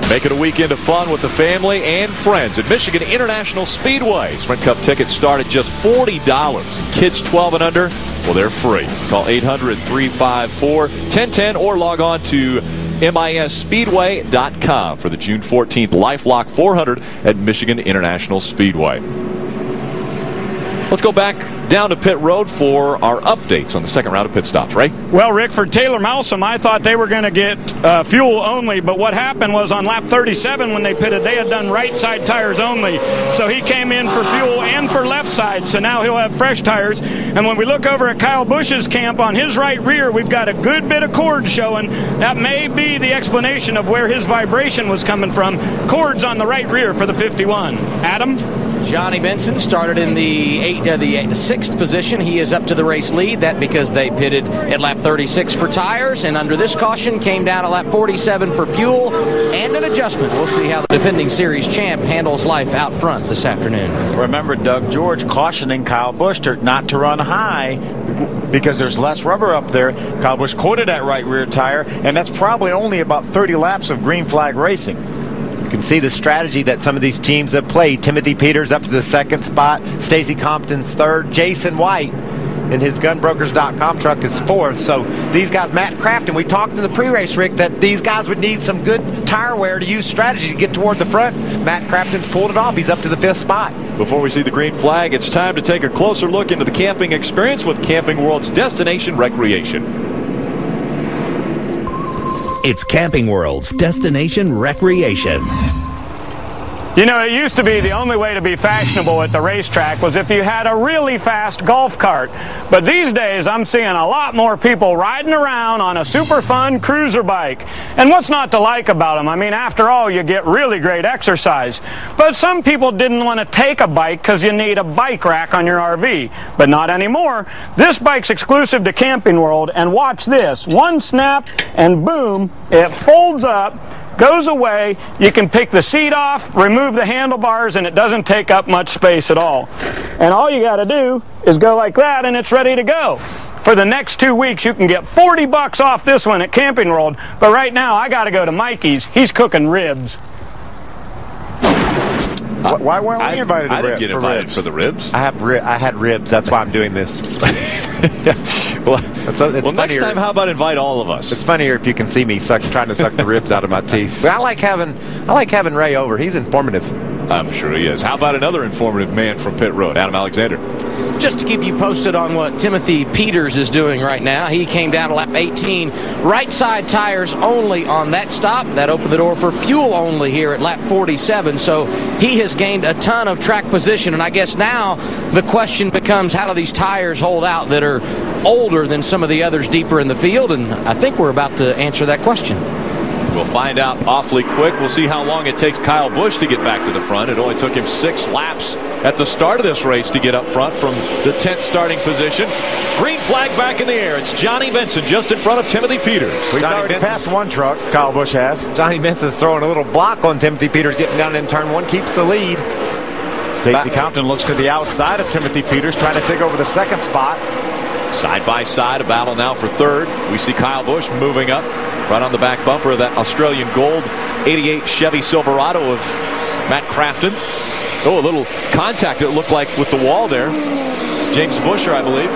Make it a weekend of fun with the family and friends at Michigan International Speedway. Sprint Cup tickets start at just $40. Kids 12 and under, well, they're free. Call 800-354-1010 or log on to MISSpeedway.com for the June 14th LifeLock 400 at Michigan International Speedway. Let's go back down to pit road for our updates on the second round of pit stops, Ray. Well, Rick, for Taylor Malsom, I thought they were going to get fuel only, but what happened was on lap 37 when they pitted, they had done right side tires only. So he came in for fuel and for left side, so now he'll have fresh tires. And when we look over at Kyle Busch's camp on his right rear, we've got a good bit of cord showing. That may be the explanation of where his vibration was coming from. Cords on the right rear for the 51. Adam? Johnny Benson started in the sixth position. He is up to the race lead. That because they pitted at lap 36 for tires, and under this caution came down at lap 47 for fuel and an adjustment. We'll see how the defending series champ handles life out front this afternoon. Remember Doug George cautioning Kyle Busch not to run high because there's less rubber up there. Kyle Busch quoted that right rear tire, and that's probably only about 30 laps of green flag racing. You can see the strategy that some of these teams have played. Timothy Peters up to the second spot. Stacy Compton's third. Jason White in his gunbrokers.com truck is fourth. So these guys, Matt Crafton, we talked in the pre-race, Rick, that these guys would need some good tire wear to use strategy to get toward the front. Matt Crafton's pulled it off. He's up to the fifth spot. Before we see the green flag, it's time to take a closer look into the camping experience with Camping World's Destination Recreation. It's Camping World's Destination Recreation. You know, it used to be the only way to be fashionable at the racetrack was if you had a really fast golf cart. But these days, I'm seeing a lot more people riding around on a super fun cruiser bike. And what's not to like about them? I mean, after all, you get really great exercise. But some people didn't want to take a bike because you need a bike rack on your RV. But not anymore. This bike's exclusive to Camping World. And watch this. One snap and boom, it folds up, goes away. You can pick the seat off, remove the handlebars, and it doesn't take up much space at all. And all you got to do is go like that, and it's ready to go. For the next 2 weeks, you can get $40 off this one at Camping World. But right now, I got to go to Mikey's. He's cooking ribs. Why weren't we invited to I didn't get invited for the ribs. I had ribs. That's why I'm doing this. Well, next time, how about invite all of us? It's funnier if you can see me trying to suck the ribs out of my teeth. But I like having Ray over. He's informative. I'm sure he is. How about another informative man from pit road, Adam Alexander? Just to keep you posted on what Timothy Peters is doing right now, he came down to lap 18. Right side tires only on that stop. That opened the door for fuel only here at lap 47. So he has gained a ton of track position. And I guess now the question becomes, how do these tires hold out that are older than some of the others deeper in the field? And I think we're about to answer that question. We'll find out awfully quick. We'll see how long it takes Kyle Busch to get back to the front. It only took him 6 laps at the start of this race to get up front from the 10th starting position. Green flag back in the air. It's Johnny Benson just in front of Timothy Peters. He's already passed one truck, Kyle Busch has. Johnny Benson's throwing a little block on Timothy Peters getting down in turn 1, keeps the lead. Stacy Compton looks to the outside of Timothy Peters, trying to take over the second spot. Side by side, a battle now for third. We see Kyle Busch moving up right on the back bumper of that Australian Gold 88 Chevy Silverado of Matt Crafton. Oh, a little contact, it looked like, with the wall there. James Busher, I believe.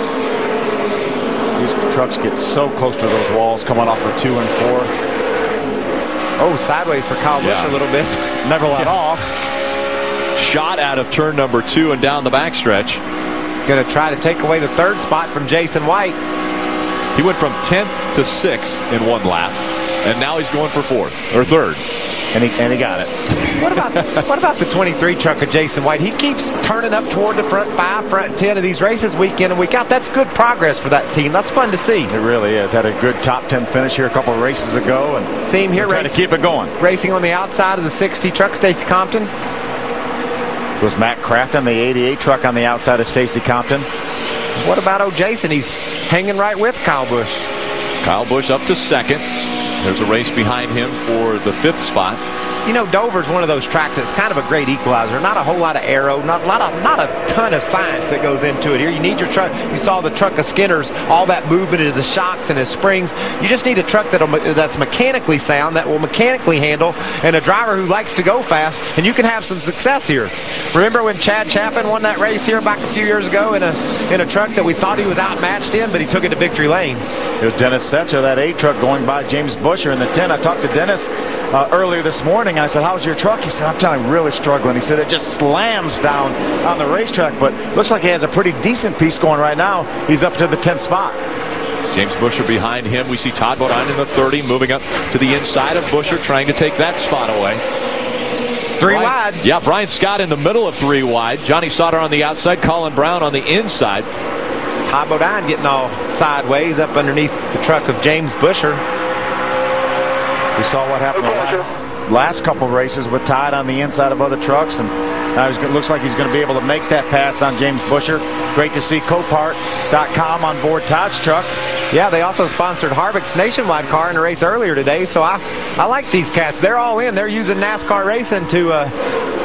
These trucks get so close to those walls coming off of 2 and 4. Oh, sideways for Kyle Busch a little bit. Never let off. Shot out of turn number 2 and down the backstretch. Going to try to take away the third spot from Jason White. He went from 10th to 6th in 1 lap, and now he's going for 4th or 3rd. And he got it. What about the 23 truck of Jason White? He keeps turning up toward the front 5, front 10 of these races week in and week out. That's good progress for that team. That's fun to see. It really is. Had a good top 10 finish here a couple of races ago, and see him here trying to keep it going. Racing on the outside of the 60 truck, Stacy Compton. Was Matt Crafton, the 88 truck on the outside of Stacy Compton. What about Jason? He's hanging right with Kyle Busch. Kyle Busch up to 2nd. There's a race behind him for the 5th spot. you know, Dover's one of those tracks that's kind of a great equalizer. Not a whole lot of aero, not a ton of science that goes into it here. You need your truck. You saw the truck of Skinner's, all that movement is his shocks and his springs. You just need a truck that's mechanically sound, that will mechanically handle, and a driver who likes to go fast, and you can have some success here. Remember when Chad Chaffin won that race here back a few years ago in a truck that we thought he was outmatched in, but he took it to victory lane. Here's Dennis Setzer, that A truck going by James Busher in the 10. I talked to Dennis earlier this morning, and I said, how's your truck? He said, I'm telling you, really struggling. He said it just slams down on the racetrack, but looks like he has a pretty decent piece going right now. He's up to the 10th spot. James Busher behind him. We see Todd Bodine in the 30 moving up to the inside of Busher, trying to take that spot away. Three wide. Yeah, Brian Scott in the middle of 3 wide. Johnny Sauter on the outside. Colin Brown on the inside. Todd Bodine getting all sideways up underneath the truck of James Busher. We saw what happened the last couple races with Todd on the inside of other trucks, and now looks like he's going to be able to make that pass on James Busher. Great to see Copart.com on board Todd's truck. Yeah, they also sponsored Harvick's Nationwide car in a race earlier today, so I like these cats. They're all in. They're using NASCAR racing to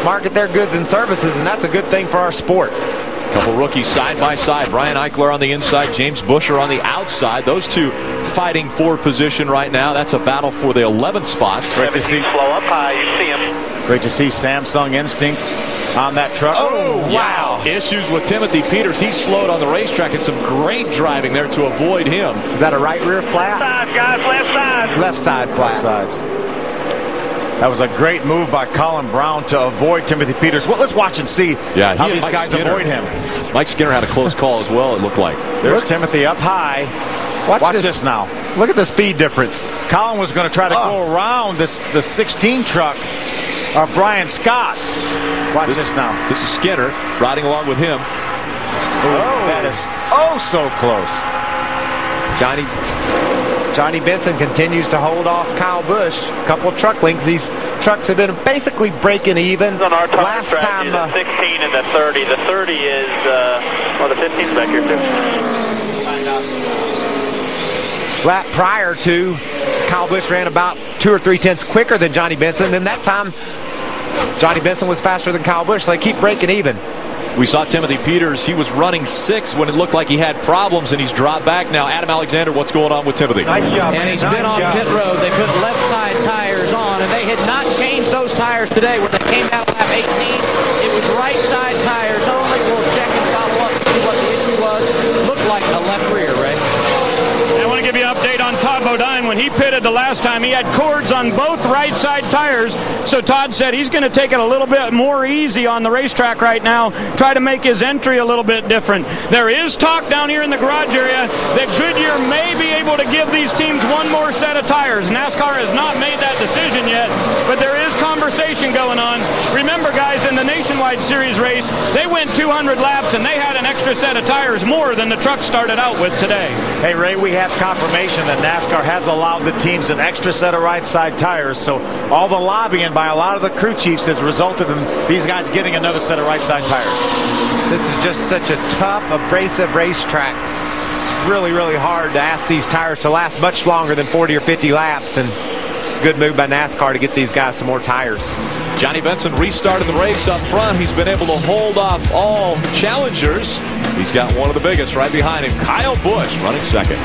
market their goods and services, and that's a good thing for our sport. Couple rookies side by side. Brian Eichler on the inside, James Busher on the outside. Those two fighting for position right now. That's a battle for the 11th spot. Great to see. Slow up high, you see him. Great to see Samsung Instinct on that truck. Oh, wow. Issues with Timothy Peters. He slowed on the racetrack, and some great driving there to avoid him. Is that a right rear flat? Left side, guys, left side. Left side flat. Left sides. That was a great move by Colin Brown to avoid Timothy Peters. Well, let's watch and see how these guys avoid him. Mike Skinner had a close call as well, it looked like. There's Timothy up high. Watch this now. Look at the speed difference. Colin was going to try to go around the 16 truck of Brian Scott. Watch this now. This is Skinner riding along with him. That is so close. Johnny Benson continues to hold off Kyle Busch. A couple of truck lengths. These trucks have been basically breaking even. On our last time, the 16 and the 30. The 30 is, the 15's back here too. Lap prior to, Kyle Busch ran about 2 or 3 tenths quicker than Johnny Benson. Then that time, Johnny Benson was faster than Kyle Busch. So they keep breaking even. We saw Timothy Peters. He was running 6 when it looked like he had problems, and he's dropped back now. Adam Alexander, what's going on with Timothy? Nice job, and he's been on pit road. They put left side tires on, and they had not changed those tires today. When they came out of lap 18, it was right side tires only. We'll check and follow up to see what the issue was. Looked like a left rear, Ray. I want to give you an update on Todd Bodine. When he pitted the last time, he had cords on both right side tires. So Todd said he's going to take it a little bit more easy on the racetrack right now, try to make his entry a little bit different. There is talk down here in the garage area that Goodyear may be able to give these teams one more set of tires. NASCAR has not made that decision yet, but there is conversation going on. Remember, guys, in the Nationwide Series race, they went 200 laps and they had an extra set of tires more than the truck started out with today. Hey, Ray, we have confirmation that NASCAR has allowed the teams an extra set of right side tires, so all the lobbying by a lot of the crew chiefs has resulted in these guys getting another set of right side tires. This is just such a tough, abrasive racetrack. It's really, really hard to ask these tires to last much longer than 40 or 50 laps, and good move by NASCAR to get these guys some more tires. Johnny Benson restarted the race up front. He's been able to hold off all challengers. He's got one of the biggest right behind him. Kyle Busch running second.